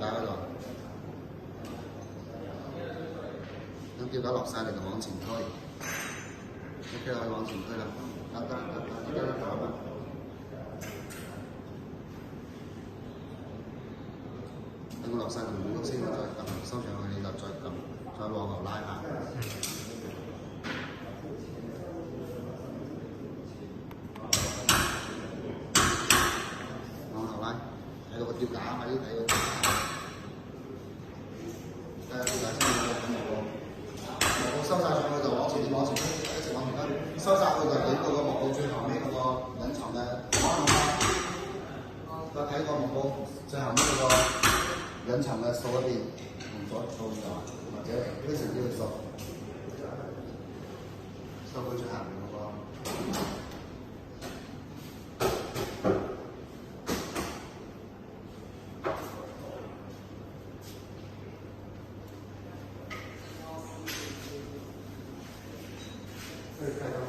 解嗰度，咁吊架落晒嚟就往前推，OK 可以往前推啦，得，等佢落晒條魚先，再撳收上去，你就再撳，再往後拉下。往後拉，睇到個吊架喺睇到。睇下吊架先有冇咁冇收晒上去就往前推，一直往前推，收晒佢就影到個幕布最後尾嗰個隱藏嘅。再睇個幕布最後尾嗰個隱藏嘅數嗰邊，用左掃右，或者非常之去掃，掃佢最下面嗰個。可以看到吗？